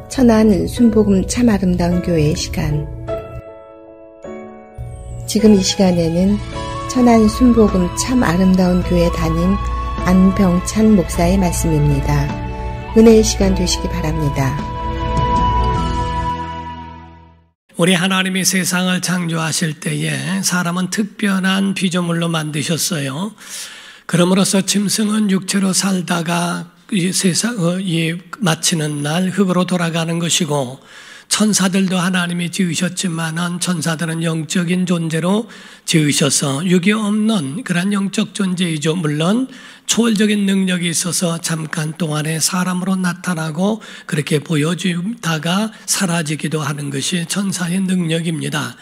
천안 순복음 참 아름다운 교회의 시간. 지금 이 시간에는 천안 순복음 참 아름다운 교회 담임 안병찬 목사의 말씀입니다. 은혜의 시간 되시기 바랍니다. 우리 하나님이 세상을 창조하실 때에 사람은 특별한 피조물로 만드셨어요. 그러므로서 짐승은 육체로 살다가 이 세상을 마치는 날 흙으로 돌아가는 것이고, 천사들도 하나님이 지으셨지만은 천사들은 영적인 존재로 지으셔서 육이 없는 그런 영적 존재이죠. 물론 초월적인 능력이 있어서 잠깐 동안에 사람으로 나타나고 그렇게 보여주다가 사라지기도 하는 것이 천사의 능력입니다.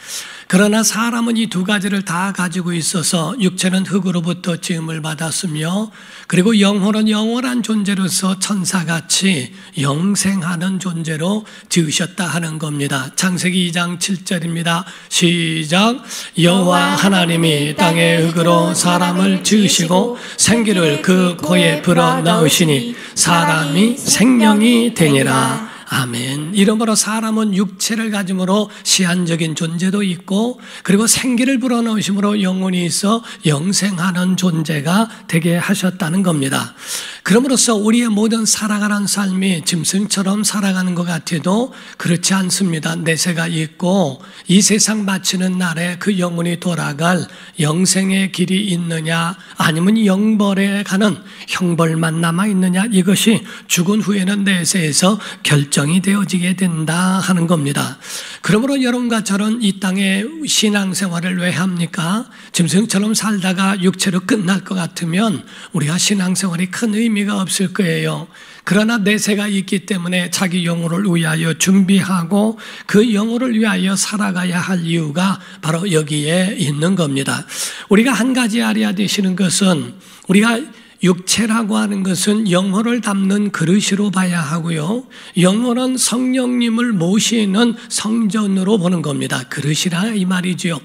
그러나 사람은 이 두 가지를 다 가지고 있어서 육체는 흙으로부터 지음을 받았으며, 그리고 영혼은 영원한 존재로서 천사같이 영생하는 존재로 지으셨다 하는 겁니다. 창세기 2장 7절입니다. 시작. 여호와 하나님이 땅의 흙으로 사람을 지으시고 생기를 그 코에 불어넣으시니 사람이 생명이 되니라. 아멘. 이러므로 사람은 육체를 가짐으로 시한적인 존재도 있고, 그리고 생기를 불어넣으심으로 영혼이 있어 영생하는 존재가 되게 하셨다는 겁니다. 그럼으로써 우리의 모든 살아가는 삶이 짐승처럼 살아가는 것 같아도 그렇지 않습니다. 내세가 있고 이 세상 마치는 날에 그 영혼이 돌아갈 영생의 길이 있느냐, 아니면 영벌에 가는 형벌만 남아있느냐, 이것이 죽은 후에는 내세에서 결정이 되어지게 된다 하는 겁니다. 그러므로 여러분과 저는 이 땅에 신앙생활을 왜 합니까? 짐승처럼 살다가 육체로 끝날 것 같으면 우리가 신앙생활이 큰 의미가 없을 거예요. 그러나 내세가 있기 때문에 자기 영혼을 위하여 준비하고 그 영혼을 위하여 살아가야 할 이유가 바로 여기에 있는 겁니다. 우리가 한 가지 알아야 되시는 것은, 우리가 육체라고 하는 것은 영혼을 담는 그릇으로 봐야 하고요, 영혼은 성령님을 모시는 성전으로 보는 겁니다. 그릇이라 이 말이죠.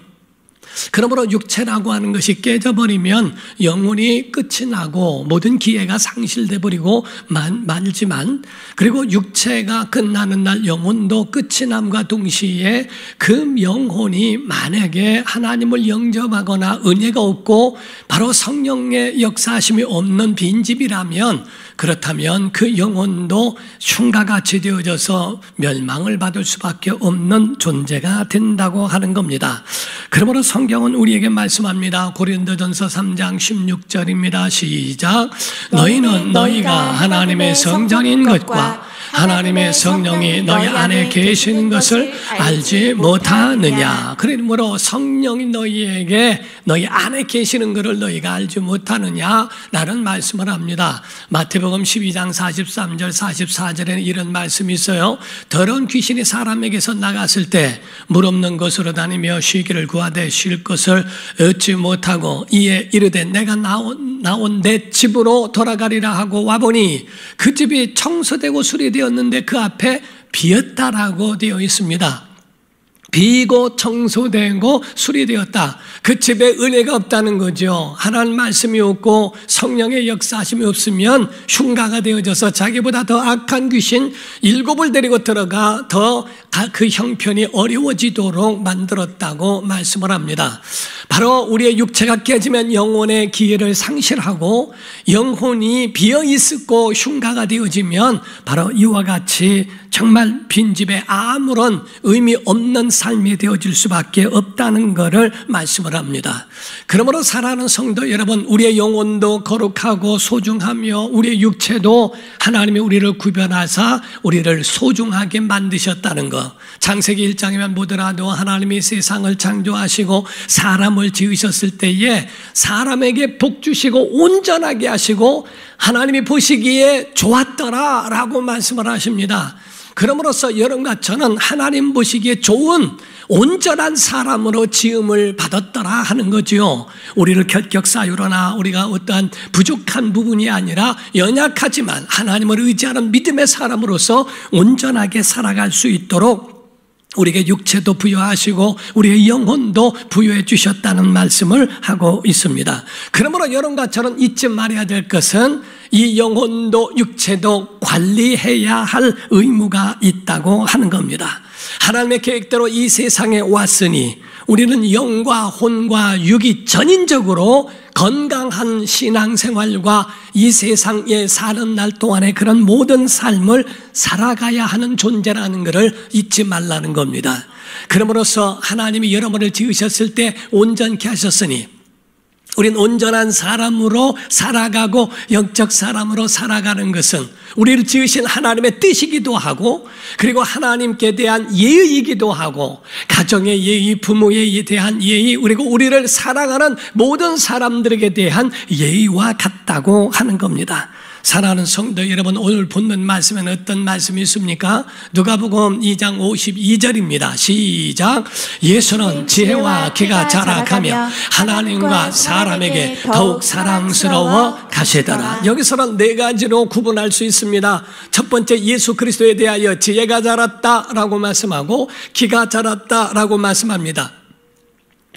그러므로 육체라고 하는 것이 깨져버리면 영혼이 끝이 나고 모든 기회가 상실돼 버리고 말지만, 그리고 육체가 끝나는 날 영혼도 끝이 남과 동시에 그 영혼이 만약에 하나님을 영접하거나 은혜가 없고 바로 성령의 역사하심이 없는 빈집이라면, 그렇다면 그 영혼도 흉가같이 되어져서 멸망을 받을 수밖에 없는 존재가 된다고 하는 겁니다. 그러므로 성경은 우리에게 말씀합니다. 고린도전서 3장 16절입니다. 시작. 너희는 너희가 하나님의 성전인 것과 하나님의 성령이 너희 안에 계시는 것을 알지 못하느냐. 그러므로 성령이 너희 안에 계시는 것을 너희가 알지 못하느냐 라는 말씀을 합니다. 마태복음 12장 43절 44절에는 이런 말씀이 있어요. 더러운 귀신이 사람에게서 나갔을 때 물 없는 곳으로 다니며 쉬기를 구하되 쉴 것을 얻지 못하고 이에 이르되 내가 나온 내 집으로 돌아가리라 하고 와보니 그 집이 청소되고 수리되었는데 그 앞에 비었다라고 되어 있습니다. 비고 청소되고 수리되었다. 그 집에 은혜가 없다는 거죠. 하나님 말씀이 없고 성령의 역사하심이 없으면 흉가가 되어져서 자기보다 더 악한 귀신 7을 데리고 들어가 더 그 형편이 어려워지도록 만들었다고 말씀을 합니다. 바로 우리의 육체가 깨지면 영혼의 기회를 상실하고 영혼이 비어있고 흉가가 되어지면 바로 이와 같이 정말 빈집에 아무런 의미 없는 삶이 되어질 수밖에 없다는 것을 말씀을 합니다. 그러므로 사랑하는 성도 여러분, 우리의 영혼도 거룩하고 소중하며 우리의 육체도 하나님이 우리를 구별하사 우리를 소중하게 만드셨다는 것. 창세기 1장에만 보더라도 하나님이 세상을 창조하시고 사람을 지으셨을 때에 사람에게 복 주시고 온전하게 하시고 하나님이 보시기에 좋았더라 라고 말씀을 하십니다. 그러므로써 여러분과 저는 하나님 보시기에 좋은 온전한 사람으로 지음을 받았더라 하는 거죠. 우리를 결격사유로나 우리가 어떠한 부족한 부분이 아니라 연약하지만 하나님을 의지하는 믿음의 사람으로서 온전하게 살아갈 수 있도록 우리에게 육체도 부여하시고 우리의 영혼도 부여해 주셨다는 말씀을 하고 있습니다. 그러므로 여러분과 저는 잊지 말아야 될 것은 이 영혼도 육체도 관리해야 할 의무가 있다고 하는 겁니다. 하나님의 계획대로 이 세상에 왔으니 우리는 영과 혼과 육이 전인적으로 건강한 신앙생활과 이 세상에 사는 날 동안에 그런 모든 삶을 살아가야 하는 존재라는 것을 잊지 말라는 겁니다. 그러므로서 하나님이 여러분을 지으셨을 때 온전케 하셨으니 우린 온전한 사람으로 살아가고 영적 사람으로 살아가는 것은 우리를 지으신 하나님의 뜻이기도 하고, 그리고 하나님께 대한 예의이기도 하고, 가정의 예의, 부모에 대한 예의, 그리고 우리를 사랑하는 모든 사람들에게 대한 예의와 같다고 하는 겁니다. 사랑하는 성도 여러분, 오늘 본문 말씀에는 어떤 말씀이 있습니까? 누가복음 2장 52절입니다. 시작. 예수는 지혜와 키가 자라가며 하나님과 사람에게 더욱 사랑스러워 가시더라. 여기서는 네 가지로 구분할 수 있습니다. 첫 번째, 예수 그리스도에 대하여 지혜가 자랐다라고 말씀하고 키가 자랐다라고 말씀합니다.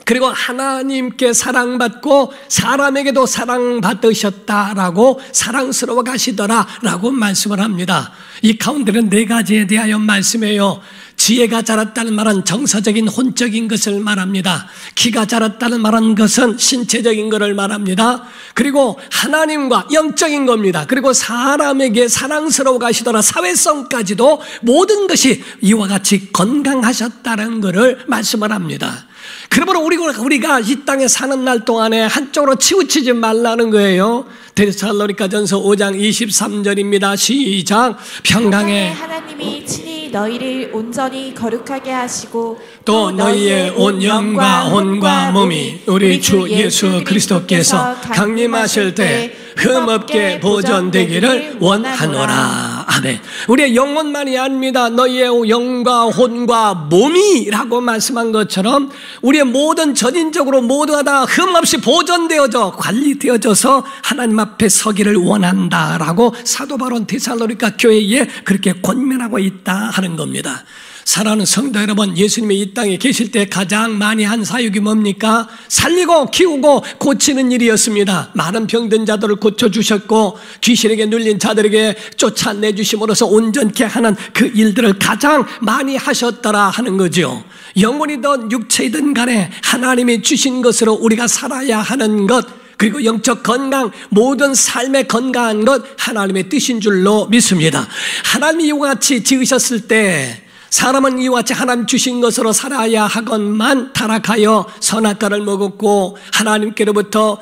그리고 하나님께 사랑받고 사람에게도 사랑받으셨다라고 사랑스러워 가시더라라고 말씀을 합니다. 이 가운데는 네 가지에 대하여 말씀해요. 지혜가 자랐다는 말은 정서적인 혼적인 것을 말합니다. 키가 자랐다는 말은 것은 신체적인 것을 말합니다. 그리고 하나님과 영적인 겁니다. 그리고 사람에게 사랑스러워 가시더라, 사회성까지도 모든 것이 이와 같이 건강하셨다는 것을 말씀을 합니다. 그러므로 우리가 이 땅에 사는 날 동안에 한쪽으로 치우치지 말라는 거예요. 데살로니가전서 5장 23절입니다. 시작. 평강의 하나님이 친히 너희를 온전히 거룩하게 하시고 또 너희의 온 영과 혼과 몸이 우리 주 예수 그리스도께서 강림하실 때 흠없게 보존되기를 원하노라. 아멘. 우리의 영혼만이 아닙니다. 너희의 영과 혼과 몸이라고 말씀한 것처럼 우리의 모든 전인적으로 모두가 다 흠없이 보존되어져 관리되어져서 하나님 앞에 서기를 원한다라고 사도 바울 데살로니가 교회에 그렇게 권면하고 있다 하는 겁니다. 사랑하는 성도 여러분, 예수님이 이 땅에 계실 때 가장 많이 한 사역이 뭡니까? 살리고 키우고 고치는 일이었습니다. 많은 병든 자들을 고쳐주셨고 귀신에게 눌린 자들에게 쫓아내주심으로써 온전케 하는 그 일들을 가장 많이 하셨더라 하는 거죠. 영혼이든 육체이든 간에 하나님이 주신 것으로 우리가 살아야 하는 것, 그리고 영적 건강, 모든 삶의 건강한 것 하나님의 뜻인 줄로 믿습니다. 하나님이 이와 같이 지으셨을 때 사람은 이와 같이 하나님 주신 것으로 살아야 하건만 타락하여 선악과를 먹었고 하나님께로부터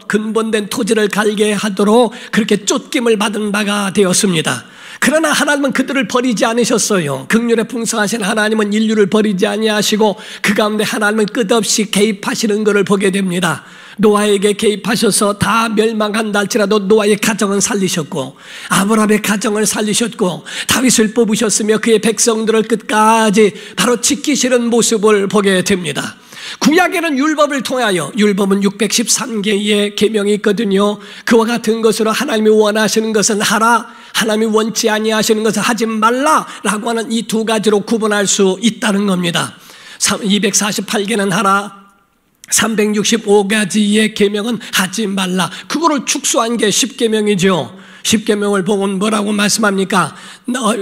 근본된 토지를 갈게 하도록 그렇게 쫓김을 받은 바가 되었습니다. 그러나 하나님은 그들을 버리지 않으셨어요. 긍휼에 풍성하신 하나님은 인류를 버리지 아니하시고 그 가운데 하나님은 끝없이 개입하시는 것을 보게 됩니다. 노아에게 개입하셔서 다 멸망한다 할지라도 노아의 가정은 살리셨고 아브라함의 가정을 살리셨고 다윗을 뽑으셨으며 그의 백성들을 끝까지 바로 지키시는 모습을 보게 됩니다. 구약에는 율법을 통하여, 율법은 613개의 계명이 있거든요. 그와 같은 것으로 하나님이 원하시는 것은 하라, 하나님이 원치 아니하시는 것은 하지 말라라고 하는 이 두 가지로 구분할 수 있다는 겁니다. 248개는 하라, 365가지의 계명은 하지 말라. 그거를 축소한 게 10계명이죠. 10계명을 보면 뭐라고 말씀합니까?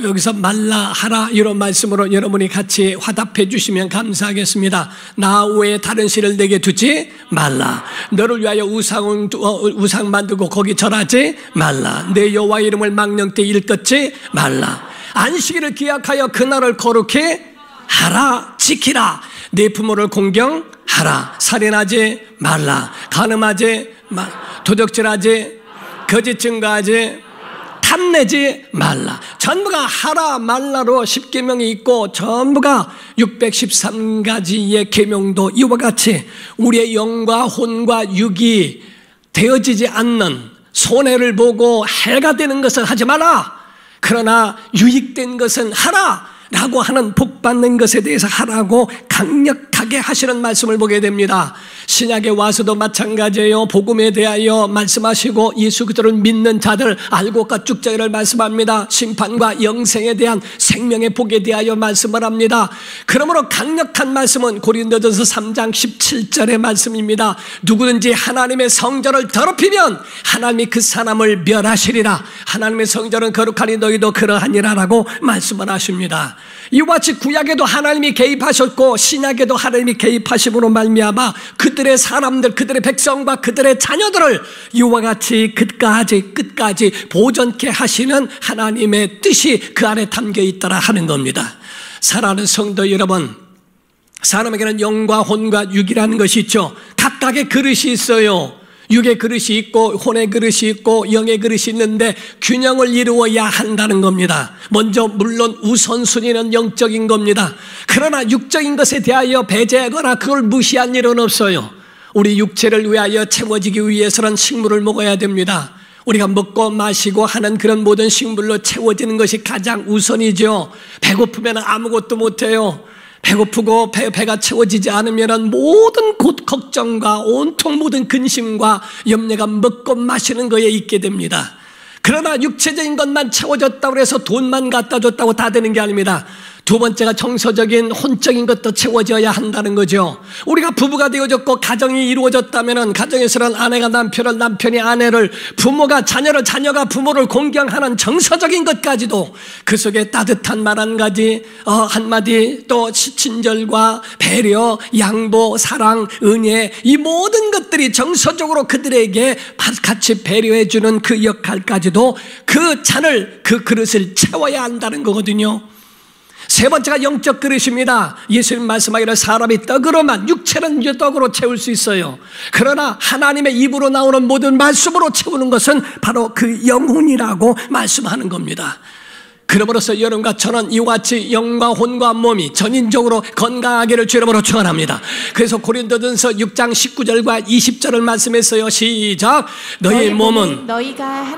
여기서 말라 하라 이런 말씀으로 여러분이 같이 화답해 주시면 감사하겠습니다. 나 외에 다른 신을 내게 두지 말라. 너를 위하여 우상 만들고 거기 절하지 말라. 내 여호와 이름을 망령 때 일컫지 말라. 안식일을 기약하여 그날을 거룩히 하라, 지키라. 내 부모를 공경하라. 살인하지 말라. 간음하지 말라. 도적질하지, 거짓 증거하지, 탐내지 말라. 전부가 하라 말라로 10계명이 있고 전부가 613가지의 계명도 이와 같이 우리의 영과 혼과 육이 되어지지 않는, 손해를 보고 해가 되는 것은 하지 마라. 그러나 유익된 것은 하라 라고 하는, 복받는 것에 대해서 하라고 강력하게 하시는 말씀을 보게 됩니다. 신약에 와서도 마찬가지예요. 복음에 대하여 말씀하시고 예수 그리스도를 믿는 자들 알곡과 쭉자기를 말씀합니다. 심판과 영생에 대한 생명의 복에 대하여 말씀을 합니다. 그러므로 강력한 말씀은 고린도전서 3장 17절의 말씀입니다. 누구든지 하나님의 성전을 더럽히면 하나님이 그 사람을 멸하시리라. 하나님의 성전은 거룩하니 너희도 그러하니라 라고 말씀을 하십니다. 이와 같이 구약에도 하나님이 개입하셨고 신약에도 하나님이 개입하심으로 말미암아 그들의 사람들, 그들의 백성과 그들의 자녀들을 이와 같이 끝까지 보존케 하시는 하나님의 뜻이 그 안에 담겨 있더라 하는 겁니다. 사랑하는 성도 여러분, 사람에게는 영과 혼과 육이라는 것이 있죠. 각각의 그릇이 있어요. 육의 그릇이 있고 혼의 그릇이 있고 영의 그릇이 있는데 균형을 이루어야 한다는 겁니다. 먼저 물론 우선순위는 영적인 겁니다. 그러나 육적인 것에 대하여 배제하거나 그걸 무시한 일은 없어요. 우리 육체를 위하여 채워지기 위해서는 식물을 먹어야 됩니다. 우리가 먹고 마시고 하는 그런 모든 식물로 채워지는 것이 가장 우선이죠. 배고프면 아무것도 못해요. 배고프고 배가 채워지지 않으면 모든 걱정과 온통 모든 근심과 염려가 먹고 마시는 거에 있게 됩니다. 그러나 육체적인 것만 채워졌다고 해서 돈만 갖다 줬다고 다 되는 게 아닙니다. 두 번째가 정서적인 혼적인 것도 채워져야 한다는 거죠. 우리가 부부가 되어졌고 가정이 이루어졌다면 가정에서는 아내가 남편을, 남편이 아내를, 부모가 자녀를, 자녀가 부모를 공경하는 정서적인 것까지도 그 속에 따뜻한 말 한마디 또 친절과 배려, 양보, 사랑, 은혜 이 모든 것들이 정서적으로 그들에게 같이 배려해 주는 그 역할까지도 그 잔을, 그 그릇을 채워야 한다는 거거든요. 세 번째가 영적 그릇입니다. 예수님 말씀하기를 사람이 떡으로만, 육체는 떡으로 채울 수 있어요. 그러나 하나님의 입으로 나오는 모든 말씀으로 채우는 것은 바로 그 영혼이라고 말씀하는 겁니다. 그러므로서 여러분과 저는 이와 같이 영과 혼과 몸이 전인적으로 건강하기를 주 이름으로 축원합니다. 그래서 고린도전서 6장 19절과 20절을 말씀했어요. 시작. 너희 몸은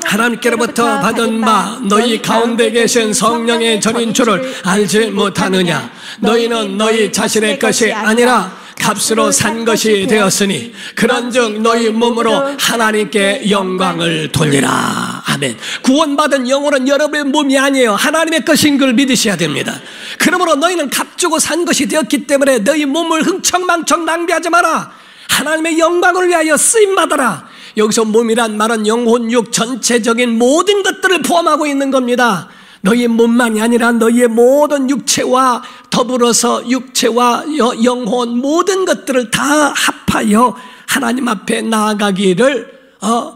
하나님께로부터 받은 바 너희 가운데 계신 성령의 전인 줄을 알지 못하느냐. 너희는 너희 자신의 것이 아니라 값으로 산 것이 되었으니 그런즉 너희 몸으로 하나님께 영광을 돌리라. 아멘. 구원받은 영혼은 여러분의 몸이 아니에요. 하나님의 것인 걸 믿으셔야 됩니다. 그러므로 너희는 값주고 산 것이 되었기 때문에 너희 몸을 흥청망청 낭비하지 마라. 하나님의 영광을 위하여 쓰임받아라. 여기서 몸이란 말은 영혼, 육 전체적인 모든 것들을 포함하고 있는 겁니다. 너희의 몸만이 아니라 너희의 모든 육체와 더불어서 육체와 영혼 모든 것들을 다 합하여 하나님 앞에 나아가기를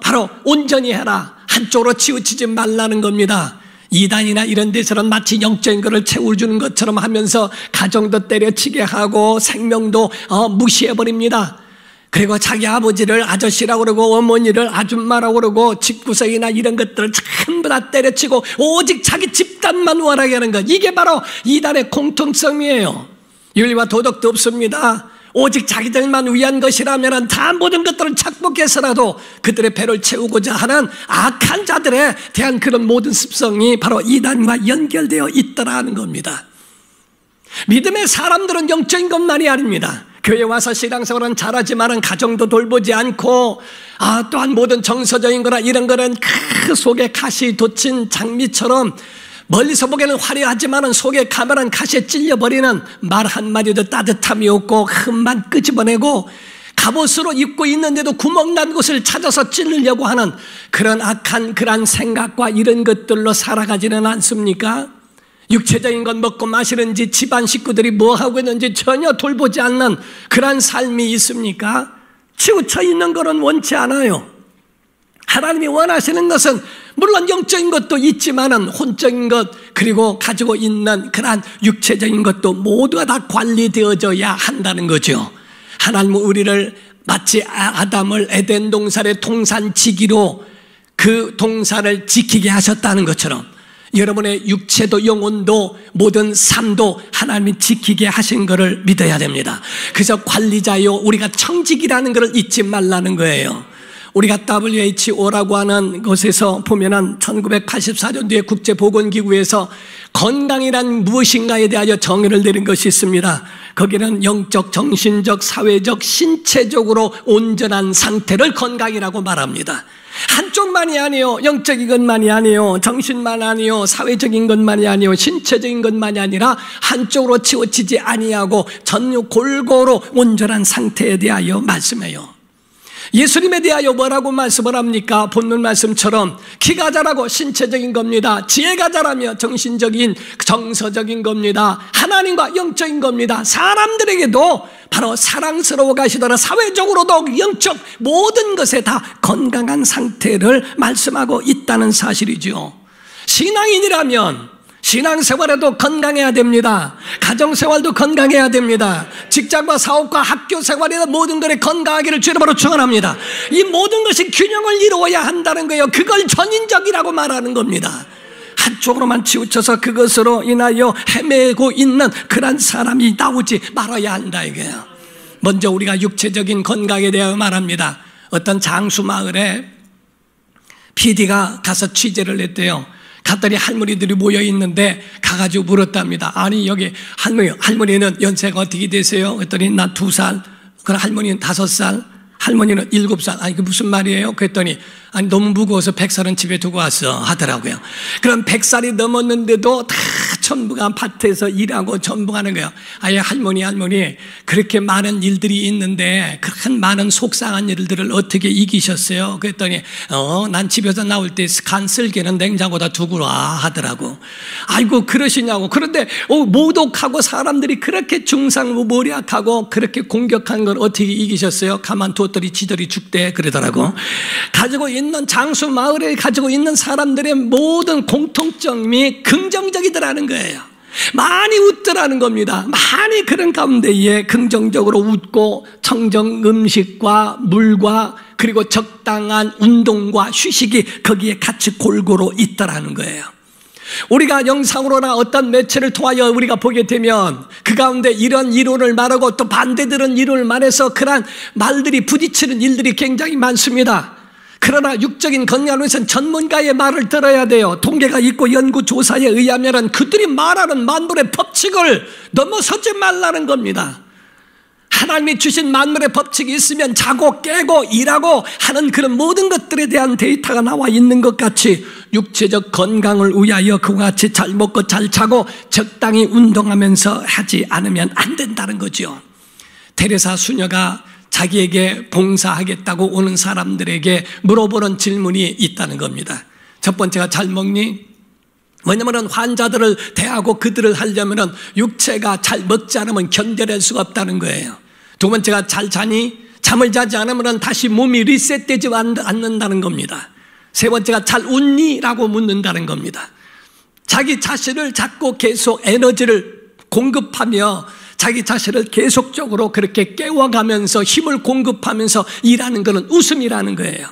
바로 온전히 해라. 한쪽으로 치우치지 말라는 겁니다. 이단이나 이런 데서는 마치 영적인 것을 채워주는 것처럼 하면서 가정도 때려치게 하고 생명도 무시해버립니다. 그리고 자기 아버지를 아저씨라고 그러고 어머니를 아줌마라고 그러고 집구석이나 이런 것들을 전부 다 때려치고 오직 자기 집단만 원하게 하는 것, 이게 바로 이단의 공통성이에요. 윤리와 도덕도 없습니다. 오직 자기들만 위한 것이라면 다 모든 것들을 착복해서라도 그들의 배를 채우고자 하는 악한 자들에 대한 그런 모든 습성이 바로 이단과 연결되어 있더라는 겁니다. 믿음의 사람들은 영적인 것만이 아닙니다. 교회 와서 신앙생활은 잘하지만 가정도 돌보지 않고 또한 모든 정서적인 거나 이런 거는 그 속에 가시 돋친 장미처럼 멀리서 보기에는 화려하지만 속에 가면은 가시에 찔려버리는 말 한마디도 따뜻함이 없고 흠만 끄집어내고 갑옷으로 입고 있는데도 구멍난 곳을 찾아서 찌르려고 하는 그런 악한 그런 생각과 이런 것들로 살아가지는 않습니까? 육체적인 건 먹고 마시는지 집안 식구들이 뭐 하고 있는지 전혀 돌보지 않는 그런 삶이 있습니까? 치우쳐 있는 거는 원치 않아요. 하나님이 원하시는 것은 물론 영적인 것도 있지만은 혼적인 것 그리고 가지고 있는 그런 육체적인 것도 모두가 다 관리되어져야 한다는 거죠. 하나님은 우리를 마치 아담을 에덴 동산의 동산지기로 그 동산을 지키게 하셨다는 것처럼 여러분의 육체도 영혼도 모든 삶도 하나님이 지키게 하신 것을 믿어야 됩니다. 그래서 관리자요 우리가 청직이라는 것을 잊지 말라는 거예요. 우리가 WHO라고 하는 곳에서 보면은 1984년도에 국제보건기구에서 건강이란 무엇인가에 대하여 정의를 내린 것이 있습니다. 거기는 영적, 정신적, 사회적, 신체적으로 온전한 상태를 건강이라고 말합니다. 한쪽만이 아니요, 영적인 것만이 아니요, 정신만 아니요, 사회적인 것만이 아니요, 신체적인 것만이 아니라 한쪽으로 치우치지 아니하고 전혀 골고루 온전한 상태에 대하여 말씀해요. 예수님에 대하여 뭐라고 말씀을 합니까? 본문 말씀처럼 키가 자라고 신체적인 겁니다. 지혜가 자라며 정신적인, 정서적인 겁니다. 하나님과 영적인 겁니다. 사람들에게도 바로 사랑스러워 가시더라 사회적으로도 영적 모든 것에 다 건강한 상태를 말씀하고 있다는 사실이죠. 신앙인이라면 신앙생활에도 건강해야 됩니다. 가정생활도 건강해야 됩니다. 직장과 사업과 학교 생활이나 모든 것에 건강하기를 주의 이름으로 축원합니다. 이 모든 것이 균형을 이루어야 한다는 거예요. 그걸 전인적이라고 말하는 겁니다. 한쪽으로만 치우쳐서 그것으로 인하여 헤매고 있는 그런 사람이 나오지 말아야 한다 이거예요. 먼저 우리가 육체적인 건강에 대하여 말합니다. 어떤 장수 마을에 PD가 가서 취재를 했대요. 갔더니 할머니들이 모여 있는데 가가지고 물었답니다. 아니 여기 할머니는 연세가 어떻게 되세요? 그랬더니 나 2살, 그럼 할머니는 5살, 할머니는 7살. 아니 그 무슨 말이에요? 그랬더니 아니 너무 무거워서 100살은 집에 두고 왔어 하더라고요. 그럼 100살이 넘었는데도 다 전부가 밭에서 일하고 전부하는 거예요. 아예 할머니 그렇게 많은 일들이 있는데 그렇게 많은 속상한 일들을 어떻게 이기셨어요? 그랬더니 난 집에서 나올 때 간 쓸개는 냉장고다 두고 와 하더라고. 아이고 그러시냐고. 그런데 모독하고 사람들이 그렇게 중상모략하고 그렇게 공격한 걸 어떻게 이기셨어요? 가만두었더니 지들이 죽대 그러더라고. 가지고 있는 장수 마을에 가지고 있는 사람들의 모든 공통점이 긍정적이더라는 거예요. 많이 웃더라는 겁니다. 많이 그런 가운데에 긍정적으로 웃고 청정 음식과 물과 그리고 적당한 운동과 휴식이 거기에 같이 골고루 있더라는 거예요. 우리가 영상으로나 어떤 매체를 통하여 우리가 보게 되면 그 가운데 이런 이론을 말하고 또 반대들은 이론을 말해서 그런 말들이 부딪히는 일들이 굉장히 많습니다. 그러나 육적인 건강을 위해서는 전문가의 말을 들어야 돼요. 통계가 있고 연구조사에 의하면 그들이 말하는 만물의 법칙을 넘어서지 말라는 겁니다. 하나님이 주신 만물의 법칙이 있으면 자고 깨고 일하고 하는 그런 모든 것들에 대한 데이터가 나와 있는 것 같이 육체적 건강을 위하여 그와 같이 잘 먹고 잘 자고 적당히 운동하면서 하지 않으면 안 된다는 거죠. 테레사 수녀가 자기에게 봉사하겠다고 오는 사람들에게 물어보는 질문이 있다는 겁니다. 첫 번째가 잘 먹니? 왜냐하면 환자들을 대하고 그들을 하려면 육체가 잘 먹지 않으면 견뎌낼 수가 없다는 거예요. 두 번째가 잘 자니? 잠을 자지 않으면 다시 몸이 리셋되지 않는다는 겁니다. 세 번째가 잘 웃니? 라고 묻는다는 겁니다. 자기 자신을 자꾸 계속 에너지를 공급하며 자기 자신을 계속적으로 그렇게 깨워가면서 힘을 공급하면서 일하는 것은 웃음이라는 거예요.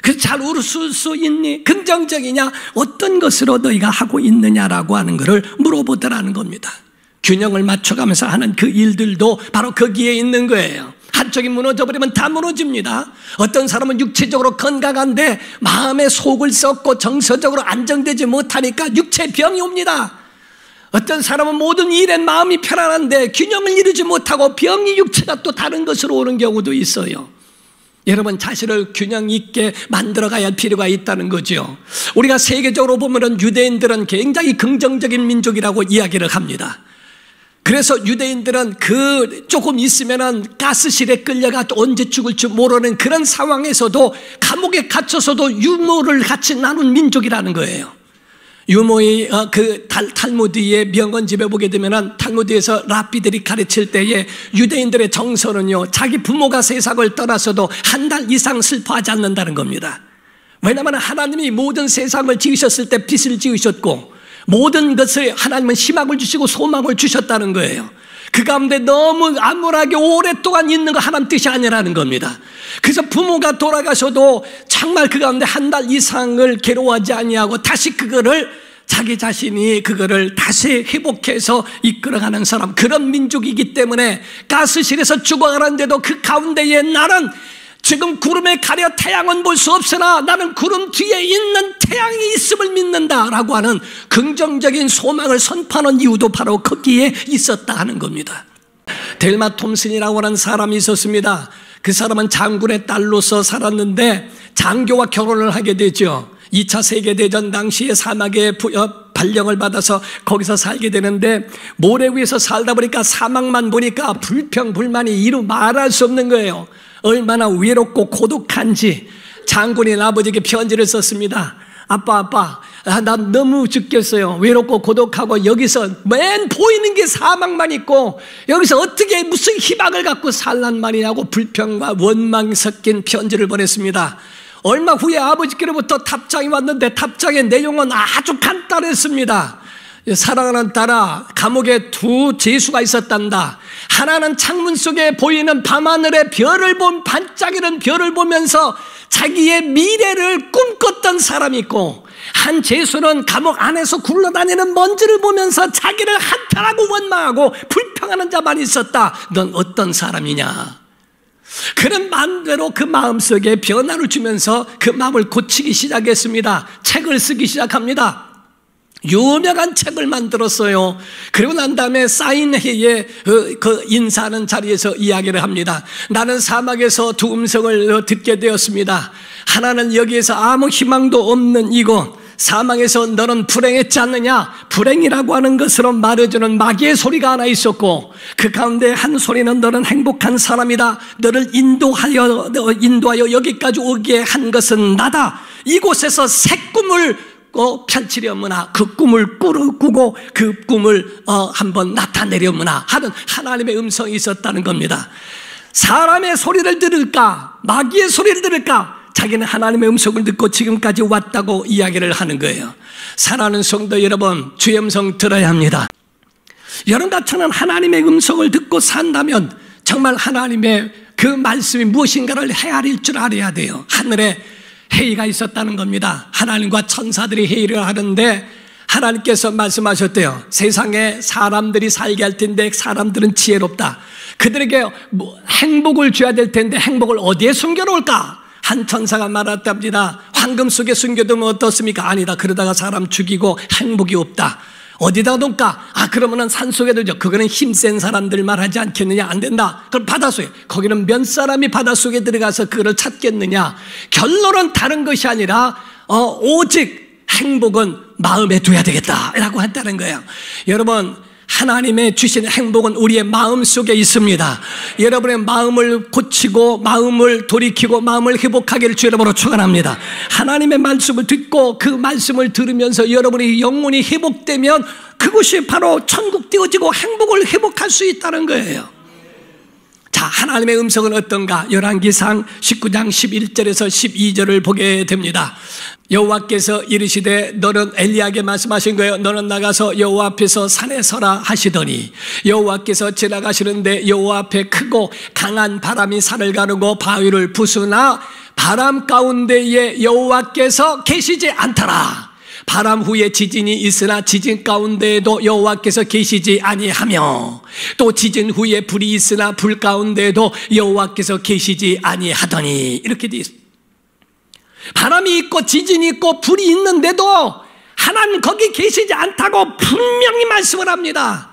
그래서 잘 웃을 수 있니? 긍정적이냐? 어떤 것으로 너희가 하고 있느냐라고 하는 것을 물어보더라는 겁니다. 균형을 맞춰가면서 하는 그 일들도 바로 거기에 있는 거예요. 한쪽이 무너져버리면 다 무너집니다. 어떤 사람은 육체적으로 건강한데 마음에 속을 썩고 정서적으로 안정되지 못하니까 육체병이 옵니다. 어떤 사람은 모든 일에 마음이 편안한데 균형을 이루지 못하고 병이 육체가 또 다른 것으로 오는 경우도 있어요. 여러분 자신을 균형 있게 만들어가야 할 필요가 있다는 거죠. 우리가 세계적으로 보면 유대인들은 굉장히 긍정적인 민족이라고 이야기를 합니다. 그래서 유대인들은 그 조금 있으면은 가스실에 끌려가 또 언제 죽을지 모르는 그런 상황에서도 감옥에 갇혀서도 유모를 같이 나눈 민족이라는 거예요. 유모의 그 탈무드의 명언집에 보게 되면은 탈무드에서 랍비들이 가르칠 때에 유대인들의 정서는요, 자기 부모가 세상을 떠나서도 한 달 이상 슬퍼하지 않는다는 겁니다. 왜냐하면 하나님이 모든 세상을 지으셨을 때 빛을 지으셨고 모든 것을 하나님은 희망을 주시고 소망을 주셨다는 거예요. 그 가운데 너무 암울하게 오랫동안 있는 거 하나님 뜻이 아니라는 겁니다. 그래서 부모가 돌아가셔도 정말 그 가운데 한 달 이상을 괴로워하지 아니하고 다시 그거를 자기 자신이 그거를 다시 회복해서 이끌어가는 사람, 그런 민족이기 때문에 가스실에서 죽어가는데도 그 가운데에 나는 지금 구름에 가려 태양은 볼 수 없으나 나는 구름 뒤에 있는 태양이 있음을 믿는다라고 하는 긍정적인 소망을 선포하는 이유도 바로 거기에 있었다 하는 겁니다. 델마 톰슨이라고 하는 사람이 있었습니다. 그 사람은 장군의 딸로서 살았는데 장교와 결혼을 하게 되죠. 2차 세계대전 당시에 사막에 발령을 받아서 거기서 살게 되는데 모래 위에서 살다 보니까 사막만 보니까 불평불만이 이루 말할 수 없는 거예요. 얼마나 외롭고 고독한지 장군인 아버지에게 편지를 썼습니다. 아빠, 나 너무 죽겠어요. 외롭고 고독하고 여기서 맨 보이는 게 사막만 있고 여기서 어떻게 무슨 희망을 갖고 살란 말이냐고 불평과 원망이 섞인 편지를 보냈습니다. 얼마 후에 아버지께로부터 답장이 왔는데 답장의 내용은 아주 간단했습니다. 사랑하는 딸아, 감옥에 두 죄수가 있었단다. 하나는 창문 속에 보이는 밤하늘의 반짝이는 별을 보면서 자기의 미래를 꿈꿨던 사람이 있고, 한 죄수는 감옥 안에서 굴러다니는 먼지를 보면서 자기를 한탄하고 원망하고 불평하는 자만 있었다. 넌 어떤 사람이냐? 그런 마음대로 그 마음속에 변화를 주면서 그 마음을 고치기 시작했습니다. 책을 쓰기 시작합니다. 유명한 책을 만들었어요. 그리고 난 다음에 사인회에 그 인사하는 자리에서 이야기를 합니다. 나는 사막에서 두 음성을 듣게 되었습니다. 하나는 여기에서 아무 희망도 없는 이곳, 사막에서 너는 불행했지 않느냐? 불행이라고 하는 것으로 말해주는 마귀의 소리가 하나 있었고, 그 가운데 한 소리는 너는 행복한 사람이다. 너를 인도하여 여기까지 오게 한 것은 나다. 이곳에서 새 꿈을 펼치려무나 그 꿈을 꾸고 그 꿈을 한번 나타내려무나 하는 하나님의 음성이 있었다는 겁니다. 사람의 소리를 들을까? 마귀의 소리를 들을까? 자기는 하나님의 음성을 듣고 지금까지 왔다고 이야기를 하는 거예요. 사랑하는 성도 여러분, 주의 음성 들어야 합니다. 여러분같이는 하나님의 음성을 듣고 산다면 정말 하나님의 그 말씀이 무엇인가를 헤아릴 줄 알아야 돼요. 하늘에 회의가 있었다는 겁니다. 하나님과 천사들이 회의를 하는데 하나님께서 말씀하셨대요. 세상에 사람들이 살게 할 텐데 사람들은 지혜롭다. 그들에게 행복을 줘야 될 텐데 행복을 어디에 숨겨놓을까? 한 천사가 말했답니다. 황금 속에 숨겨두면 어떻습니까? 아니다. 그러다가 사람 죽이고 행복이 없다. 어디다 놓을까? 그러면은 산속에 두죠. 그거는 힘센 사람들만 하지 않겠느냐? 안 된다. 그럼 바닷속에. 거기는 몇 사람이 바닷속에 들어가서 그거를 찾겠느냐? 결론은 다른 것이 아니라 오직 행복은 마음에 둬야 되겠다라고 한다는 거예요. 여러분, 하나님의 주신 행복은 우리의 마음 속에 있습니다. 여러분의 마음을 고치고 마음을 돌이키고 마음을 회복하기를 주 이름으로 축원합니다. 하나님의 말씀을 듣고 그 말씀을 들으면서 여러분의 영혼이 회복되면 그것이 바로 천국 되어지고 행복을 회복할 수 있다는 거예요. 자, 하나님의 음성은 어떤가? 열왕기상 19장 11절에서 12절을 보게 됩니다. 여호와께서 이르시되 너는 엘리야에게 말씀하신 거예요. 너는 나가서 여호와 앞에서 산에 서라 하시더니 여호와께서 지나가시는데 여호와 앞에 크고 강한 바람이 산을 가르고 바위를 부수나 바람 가운데에 여호와께서 계시지 않더라. 바람 후에 지진이 있으나 지진 가운데에도 여호와께서 계시지 아니하며 또 지진 후에 불이 있으나 불 가운데에도 여호와께서 계시지 아니하더니 이렇게 돼 있습니다. 바람이 있고 지진이 있고 불이 있는데도 하나님 거기 계시지 않다고 분명히 말씀을 합니다.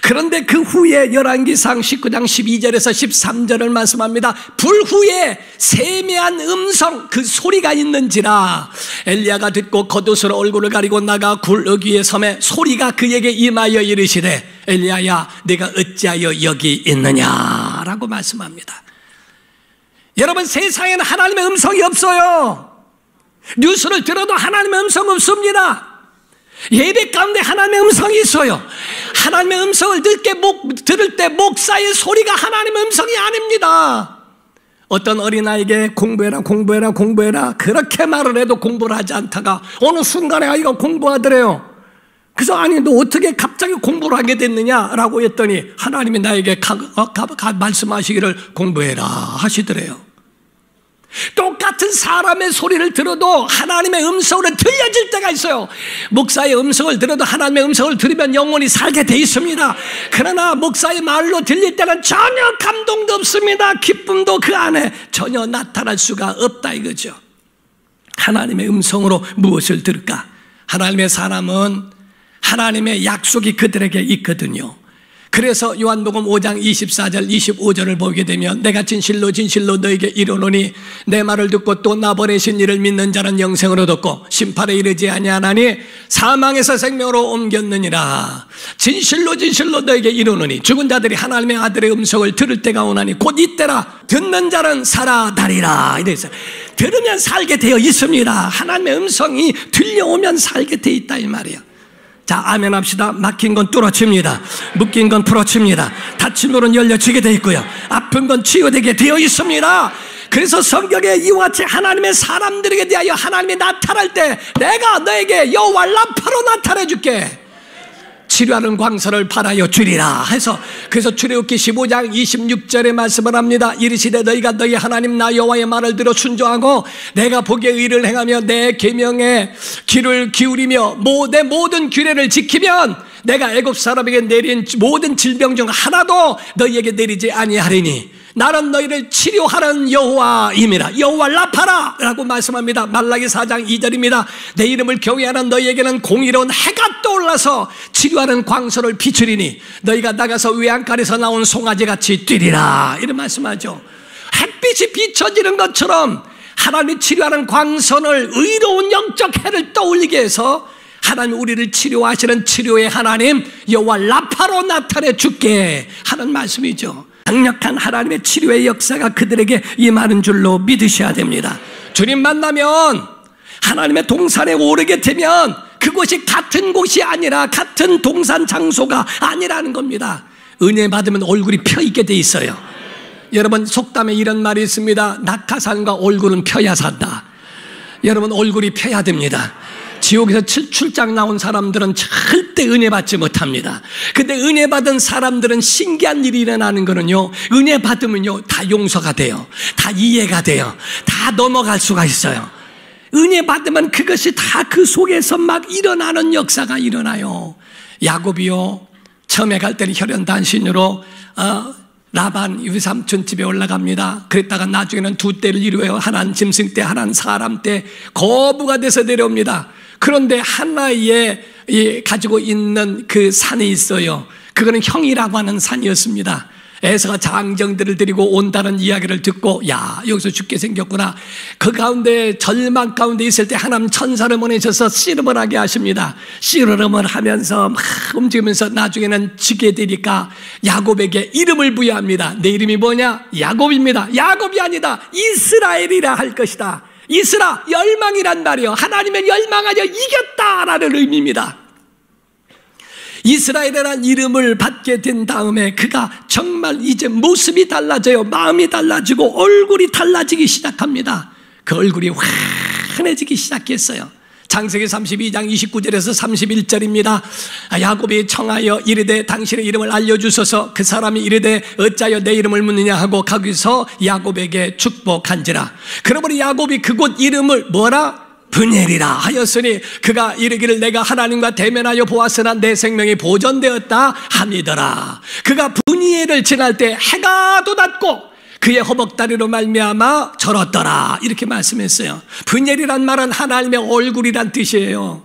그런데 그 후에 열왕기상 19장 12절에서 13절을 말씀합니다. 불 후에 세미한 음성, 그 소리가 있는지라 엘리야가 듣고 겉옷으로 얼굴을 가리고 나가 굴 위에 섬에 소리가 그에게 임하여 이르시되 엘리야야 내가 어찌하여 여기 있느냐라고 말씀합니다. 여러분, 세상에는 하나님의 음성이 없어요. 뉴스를 들어도 하나님의 음성 없습니다. 예배 가운데 하나님의 음성이 있어요. 하나님의 음성을 들을 때 목사의 소리가 하나님의 음성이 아닙니다. 어떤 어린아이에게 공부해라 그렇게 말을 해도 공부를 하지 않다가 어느 순간에 아이가 공부하더래요. 그래서 아니 너 어떻게 갑자기 공부를 하게 됐느냐라고 했더니 하나님이 나에게 말씀하시기를 공부해라 하시더래요. 똑같은 사람의 소리를 들어도 하나님의 음성으로 들려질 때가 있어요. 목사의 음성을 들어도 하나님의 음성을 들으면 영혼이 살게 돼 있습니다. 그러나 목사의 말로 들릴 때는 전혀 감동도 없습니다. 기쁨도 그 안에 전혀 나타날 수가 없다 이거죠. 하나님의 음성으로 무엇을 들을까? 하나님의 사람은 하나님의 약속이 그들에게 있거든요. 그래서 요한복음 5장 24절 25절을 보게 되면 내가 진실로 진실로 너에게 이르노니 내 말을 듣고 또 나 보내신 이를 믿는 자는 영생을 얻었고 심판에 이르지 아니하나니 사망에서 생명으로 옮겼느니라. 진실로 진실로 너에게 이르노니 죽은 자들이 하나님의 아들의 음성을 들을 때가 오나니 곧 이때라. 듣는 자는 살아나리라. 이래서 들으면 살게 되어 있습니다. 하나님의 음성이 들려오면 살게 되어 있다 이 말이에요. 자, 아멘 합시다. 막힌 건 뚫어집니다. 묶인 건 풀어집니다. 닫힌 문은 열려지게 되어 있고요. 아픈 건 치유되게 되어 있습니다. 그래서 성경에 이와 같이 하나님의 사람들에게 대하여 하나님이 나타날 때 내가 너에게 여호와 라파로 나타내 줄게. 치료하는 광선을 바라여 주리라 해서 그래서 출애굽기 15장 26절에 말씀을 합니다. 이르시되 너희가 너희 하나님 나 여호와의 말을 들어 순종하고 내가 보기에 의를 행하며 내 계명에 귀를 기울이며 내 모든 규례를 지키면 내가 애굽 사람에게 내린 모든 질병 중 하나도 너희에게 내리지 아니하리니 나는 너희를 치료하는 여호와임이라. 여호와 라파라 라고 말씀합니다. 말라기 4장 2절입니다. 내 이름을 경외하는 너희에게는 공의로운 해가 떠올라서 치료하는 광선을 비추리니 너희가 나가서 외양간에서 나온 송아지같이 뛰리라. 이런 말씀하죠. 햇빛이 비춰지는 것처럼 하나님이 치료하는 광선을 의로운 영적 해를 떠올리게 해서 하나님 우리를 치료하시는 치료의 하나님 여호와 라파로 나타내 줄게 하는 말씀이죠. 강력한 하나님의 치료의 역사가 그들에게 임하는 줄로 믿으셔야 됩니다. 주님 만나면 하나님의 동산에 오르게 되면 그곳이 같은 곳이 아니라 같은 동산 장소가 아니라는 겁니다. 은혜 받으면 얼굴이 펴있게 돼 있어요. 여러분 속담에 이런 말이 있습니다. 낙하산과 얼굴은 펴야 산다. 여러분 얼굴이 펴야 됩니다. 지옥에서 출장 나온 사람들은 절대 은혜 받지 못합니다. 근데 은혜 받은 사람들은 신기한 일이 일어나는 거는요, 은혜 받으면요 다 용서가 돼요. 다 이해가 돼요. 다 넘어갈 수가 있어요. 은혜 받으면 그것이 다 그 속에서 막 일어나는 역사가 일어나요. 야곱이요 처음에 갈 때는 혈연단신으로 라반 유삼촌 집에 올라갑니다. 그랬다가 나중에는 두 때를 이루어요. 하나는 짐승 때 하나는 사람 때 거부가 돼서 내려옵니다. 그런데 하나의 가지고 있는 그 산이 있어요. 그거는 형이라고 하는 산이었습니다. 에서가 장정들을 데리고 온다는 이야기를 듣고 야 여기서 죽게 생겼구나. 그 가운데 절망 가운데 있을 때 하나님 천사를 보내셔서 씨름을 하게 하십니다. 씨름을 하면서 막 움직이면서 나중에는 지게 되니까 야곱에게 이름을 부여합니다. 내 이름이 뭐냐? 야곱입니다. 야곱이 아니다 이스라엘이라 할 것이다. 이스라 열망이란 말이요 하나님의 열망하여 이겼다라는 의미입니다. 이스라엘이라는 이름을 받게 된 다음에 그가 정말 이제 모습이 달라져요. 마음이 달라지고 얼굴이 달라지기 시작합니다. 그 얼굴이 환해지기 시작했어요. 창세기 32장 29절에서 31절입니다. 야곱이 청하여 이르되 당신의 이름을 알려주소서. 그 사람이 이르되 어찌하여 내 이름을 묻느냐 하고 거기서 야곱에게 축복한지라. 그러므로 야곱이 그곳 이름을 뭐라? 브니엘이라 하였으니 그가 이르기를 내가 하나님과 대면하여 보았으나 내 생명이 보존되었다 함이더라. 그가 브니엘을 지날 때 해가 돋았고 그의 허벅다리로 말미암아 절었더라 이렇게 말씀했어요. 브니엘이란 말은 하나님의 얼굴이란 뜻이에요.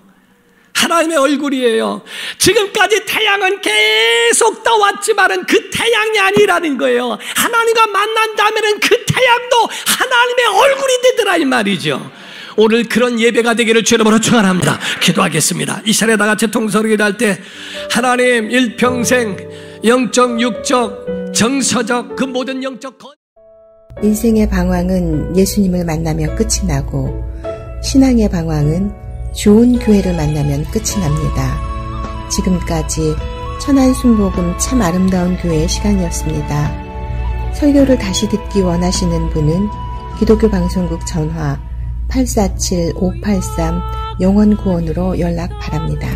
하나님의 얼굴이에요. 지금까지 태양은 계속 떠왔지만은 그 태양이 아니라는 거예요. 하나님과 만난다면은 그 태양도 하나님의 얼굴이 되더라 이 말이죠. 오늘 그런 예배가 되기를 주의 이름으로 축원합니다. 기도하겠습니다. 이 시간에 다 같이 통성으로 기도할 때 하나님 일평생 영적 육적 정서적 그 모든 영적 인생의 방황은 예수님을 만나면 끝이 나고 신앙의 방황은 좋은 교회를 만나면 끝이 납니다. 지금까지 천안순복음 참 아름다운 교회의 시간이었습니다. 설교를 다시 듣기 원하시는 분은 기독교 방송국 전화 847-583-영원구원으로 연락 바랍니다.